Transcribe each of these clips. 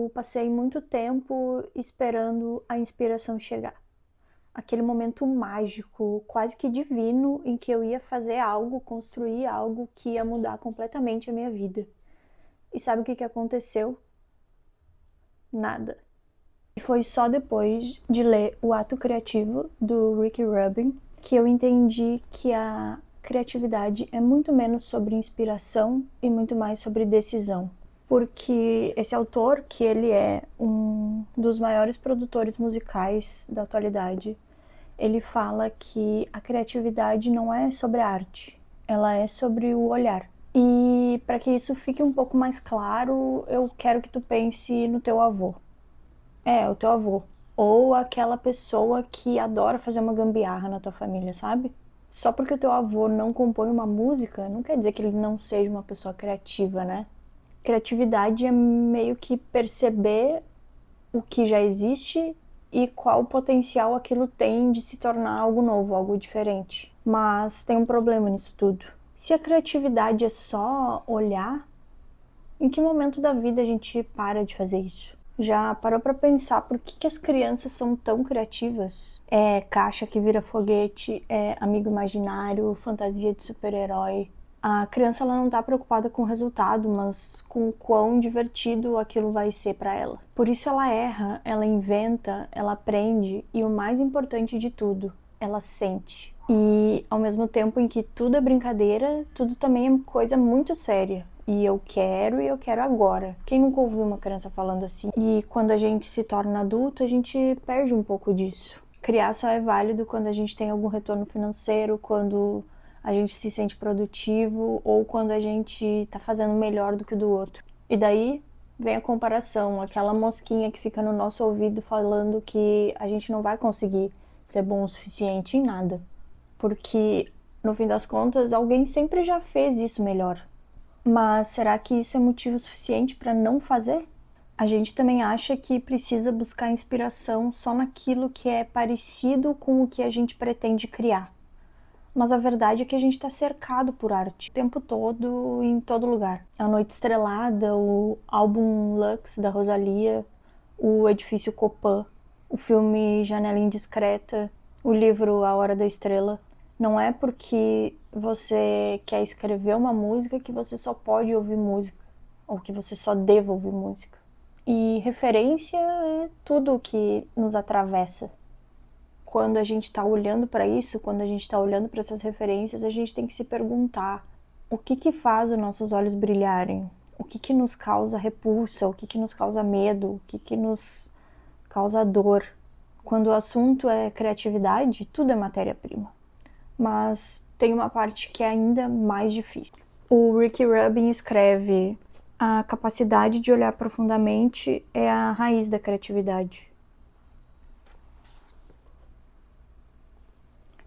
eu passei muito tempo esperando a inspiração chegar. Aquele momento mágico, quase que divino, em que eu ia fazer algo, construir algo que ia mudar completamente a minha vida. E sabe o que aconteceu? Nada. E foi só depois de ler O Ato Criativo, do Rick Rubin, que eu entendi que a criatividade é muito menos sobre inspiração e muito mais sobre decisão. Porque esse autor, que ele é um dos maiores produtores musicais da atualidade, ele fala que a criatividade não é sobre a arte, ela é sobre o olhar. E para que isso fique um pouco mais claro, eu quero que tu pense no teu avô. O teu avô. Ou aquela pessoa que adora fazer uma gambiarra na tua família, sabe? Só porque o teu avô não compõe uma música, não quer dizer que ele não seja uma pessoa criativa, né? Criatividade é meio que perceber o que já existe e qual potencial aquilo tem de se tornar algo novo, algo diferente. Mas tem um problema nisso tudo. Se a criatividade é só olhar, em que momento da vida a gente para de fazer isso? Já parou pra pensar por que as crianças são tão criativas? É caixa que vira foguete, é amigo imaginário, fantasia de super-herói. A criança ela não tá preocupada com o resultado, mas com o quão divertido aquilo vai ser pra ela. Por isso ela erra, ela inventa, ela aprende e o mais importante de tudo, ela sente. E ao mesmo tempo em que tudo é brincadeira, tudo também é coisa muito séria. E eu quero agora. Quem nunca ouviu uma criança falando assim? E quando a gente se torna adulto, a gente perde um pouco disso. Criar só é válido quando a gente tem algum retorno financeiro, quando a gente se sente produtivo ou quando a gente tá fazendo melhor do que o do outro. E daí vem a comparação, aquela mosquinha que fica no nosso ouvido falando que a gente não vai conseguir ser bom o suficiente em nada. Porque, no fim das contas, alguém sempre já fez isso melhor. Mas será que isso é motivo suficiente para não fazer? A gente também acha que precisa buscar inspiração só naquilo que é parecido com o que a gente pretende criar. Mas a verdade é que a gente está cercado por arte o tempo todo, em todo lugar. A Noite Estrelada, o álbum Lux da Rosalía, o Edifício Copan, o filme Janela Indiscreta, o livro A Hora da Estrela. Não é porque você quer escrever uma música que você só pode ouvir música, ou que você só deva ouvir música. E referência é tudo que nos atravessa. Quando a gente está olhando para isso, quando a gente está olhando para essas referências, a gente tem que se perguntar o que faz os nossos olhos brilharem, o que nos causa repulsa, o que nos causa medo, o que nos causa dor. Quando o assunto é criatividade, tudo é matéria-prima. Mas tem uma parte que é ainda mais difícil. O Rick Rubin escreve: a capacidade de olhar profundamente é a raiz da criatividade.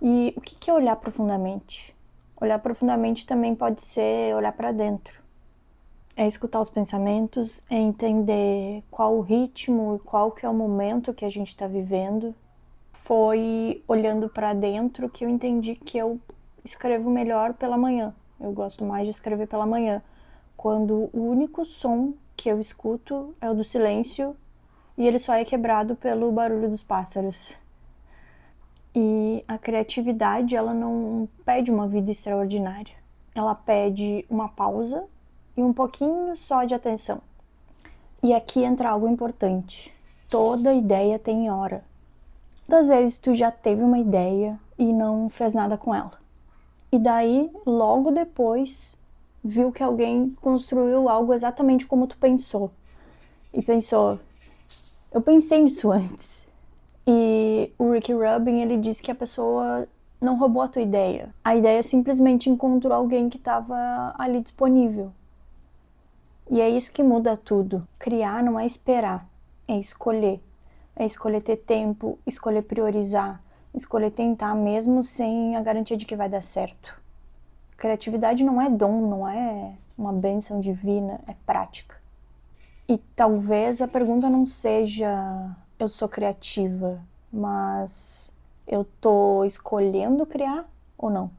E o que é olhar profundamente? Olhar profundamente também pode ser olhar para dentro. É escutar os pensamentos, é entender qual o ritmo e qual que é o momento que a gente está vivendo. Foi olhando para dentro que eu entendi que eu escrevo melhor pela manhã. Eu gosto mais de escrever pela manhã, quando o único som que eu escuto é o do silêncio e ele só é quebrado pelo barulho dos pássaros. E a criatividade, ela não pede uma vida extraordinária. Ela pede uma pausa e um pouquinho só de atenção. E aqui entra algo importante. Toda ideia tem hora. Quantas vezes tu já teve uma ideia e não fez nada com ela? E daí, logo depois, viu que alguém construiu algo exatamente como tu pensou. E pensou, eu pensei nisso antes. E o Rick Rubin, ele diz que a pessoa não roubou a tua ideia. A ideia simplesmente encontrou alguém que estava ali disponível. E é isso que muda tudo. Criar não é esperar, é escolher. É escolher ter tempo, escolher priorizar, escolher tentar mesmo sem a garantia de que vai dar certo. Criatividade não é dom, não é uma bênção divina, é prática. E talvez a pergunta não seja eu sou criativa, mas eu tô escolhendo criar ou não?